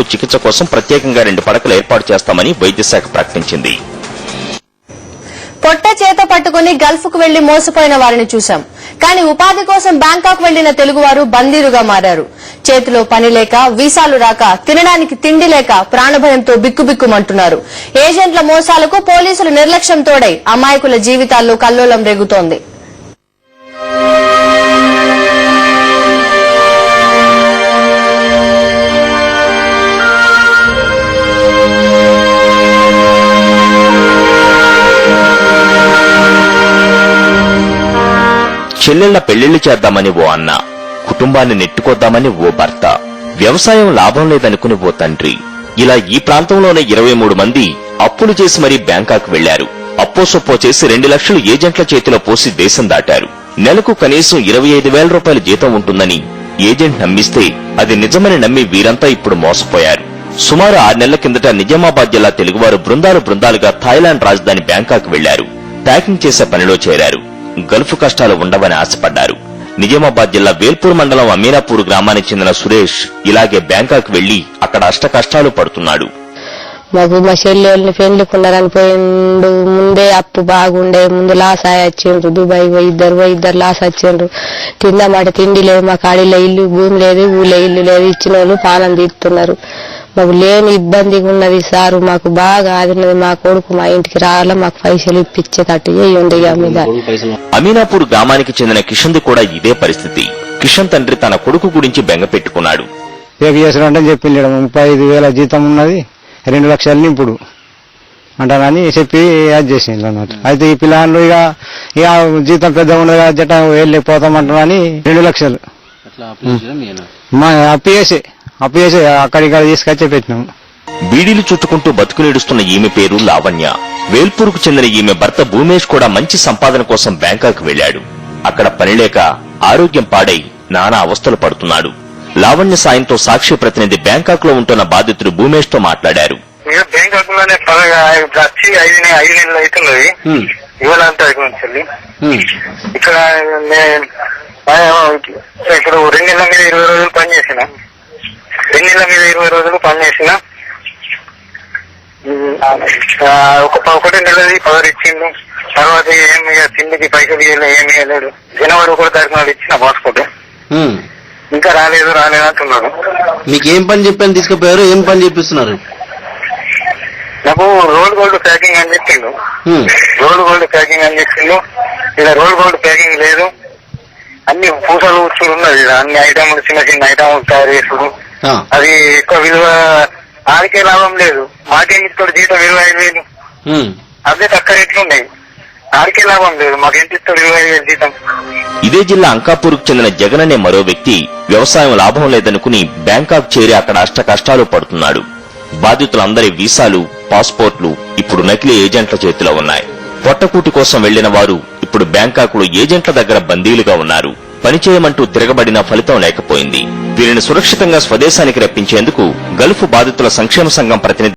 చికిత్స కోసం ప్రత్యేకంగా 2 పడకలు ఏర్పాటు చేస్తామని వైద్య శాఖ ప్రకటించింది. పొట్ట చేత పట్టుకుని గల్ఫ్ కు వెళ్లి మోసపోయిన వారిని చూశాం. కానీ ఉపాధి కోసం బ్యాంకాక్ వెళ్లిన తెలుగువారు బందీలుగా మారారు. చేతిలో పని లేక, వీసాలు రాక, తినడానికి తిండి లేక ప్రాణభయంతో బిక్కుబిక్కుమంటున్నారు. ఏజెంట్ల మోసాలకు పోలీసుల నిర్లక్ష్యం తోడై అమాయకుల జీవితాల్లో కల్లోలం రేగుతోంది. చెల్లెళ్ల పెళ్లిళ్లు చేద్దామని ఓ అన్న, కుటుంబాన్ని నెట్టుకొద్దామని ఓ భర్త, వ్యవసాయం లాభం లేదనుకుని ఓ తండ్రి, ఇలా ఈ ప్రాంతంలోనే 23 మంది అప్పులు చేసి మరీ బ్యాంకాక్ వెళ్లారు. అప్పో సొప్పో చేసి 2 లక్షలు ఏజెంట్ల చేతిలో పోసి దేశం దాటారు. నెలకు కనీసం 25,000 రూపాయల జీతం ఉంటుందని ఏజెంట్ నమ్మిస్తే అది నిజమని నమ్మి వీరంతా ఇప్పుడు మోసపోయారు. సుమారు 6 నెలల కిందట నిజామాబాద్ జిల్లా తెలుగువారు బృందాలుగా థాయిలాండ్ రాజధాని బ్యాంకాక్ వెళ్లారు. ప్యాకింగ్ చేసే పనిలో చేరారు. గల్ఫ్ కష్టాలు ఉండవని ఆశపడ్డారు. నిజామాబాద్ జిల్లా వేల్పూర్ మండలం అమీనాపూర్ గ్రామానికి చెందిన సురేష్ ఇలాగే బ్యాంకాక్ వెళ్లి అక్కడ అష్ట కష్టాలు పడుతున్నాడు. మాకు మా చెల్లెల్ని పెళ్లికున్నారని పోయిండు. ముందే అప్పు బాగుండే, ముందు లాస్ వచ్చిండ్రు. దుబాయ్ పోయి ఇద్దరు లాస్ వచ్చిండ్రు. తిందామాట తిండి లేదు, మా కాడిలో ఇల్లు భూమి లేదు, ఊళ్ళో ఇల్లు లేదు. ఇచ్చిన వాళ్ళు పాలన తీస్తున్నారు. మాకు లేని ఇబ్బందిగా ఉన్నది సారు. మాకు బాగా ఆదిన్నది. మా కొడుకు మా ఇంటికి రావాలా, మాకు పైసలు ఇప్పించేటట్టు చేయండి. అమీనాపూర్ గ్రామానికి చెందిన కిషన్ ది కూడా ఇదే పరిస్థితి. కిషన్ తండ్రి తన కొడుకు గురించి బెంగ పెట్టుకున్నాడు. చెప్పింది 35,000 జీతం ఉన్నది, 2 లక్షలు నింపుడు అంటానని చెప్పి యాడ్ చేసింది అన్నట్టు. అయితే ఈ పిల్లలు ఇక జీతం పెద్ద ఉండదు కదా, జట వెళ్ళిపోతామంటారని 2 లక్షలు అప్పు చేసి అక్కడిక్కడ తీసుకొచ్చి పెట్టినాము. బీడీలు చుట్టుకుంటూ బతుకునేడుస్తున్న ఈమె పేరు లావణ్య. వేల్పూర్కు చెందిన ఈమె భర్త భూమేష్ కూడా మంచి సంపాదన కోసం బ్యాంకాక్ వెళ్లాడు. అక్కడ పనిలేక ఆరోగ్యం పాడై నానా అవస్థలు పడుతున్నాడు. లావణ్య సాయంతో సాక్షి ప్రతినిధి బ్యాంకాక్ లో ఉంటున్న బాధితుడు భూమేష్ తో మాట్లాడారు. బ్యాంకాక్ లోనే వచ్చి 5 నెలలు అవుతున్నది. ఇవాళంతా ఇక్కడ ఇప్పుడు 2 నెలల మీద 20 రోజులు పనిచేసిన. 2 నెలల మీద 20 రోజులు పనిచేసిన. ఒకటి నెలది పవర్ ఇచ్చిండు. తర్వాత ఏమి తిండికి పైసలు ఏమి ఇవ్వలేడు. జనవరి 1వ తారీఖు ఇచ్చిన పాస్పోర్ట్ ఇంకా రాలేదు అంటున్నాడు. మీకు ఏం పని చెప్పని తీసుకుపోయారు? ఏం పని చేపిస్తున్నారు? నాకు రోల్ గోల్డ్ ప్యాకింగ్ అని చెప్పిండు. ఇలా రోల్ గోల్డ్ ప్యాకింగ్ లేదు. అన్ని పూసలు ఉచ్చులు ఉన్నది. అన్ని ఐటమ్లు చిన్న ఐటమ్లు తయారు చేసుడు. అది ఎక్కువ విలువ, ఆడికే లాభం లేదు. మాకేం ఇస్తాడు జీతం 25,000. అదే తక్కువ రేట్లు ఉన్నాయి. ఆడికే లాభం లేదు. మాకేంటి ఇస్తాడు 25,000 జీతం. ఇదే జిల్లా అంకాపూర్కు చెందిన జగన్ అనే మరో వ్యక్తి వ్యవసాయం లాభం లేదనుకుని బ్యాంకాక్ చేరి అక్కడ అష్ట కష్టాలు పడుతున్నాడు. బాధితులందరి వీసాలు, పాస్పోర్ట్లు ఇప్పుడు నకిలీ ఏజెంట్ల చేతిలో ఉన్నాయి. పొట్టకూటి కోసం వెళ్లిన వారు ఇప్పుడు బ్యాంకాక్ లో ఏజెంట్ల దగ్గర బందీలుగా ఉన్నారు. పనిచేయమంటూ తిరగబడిన ఫలితం లేకపోయింది. వీరిని సురక్షితంగా స్వదేశానికి రప్పించేందుకు గల్ఫ్ బాధితుల సంక్షేమ సంఘం ప్రతినిధి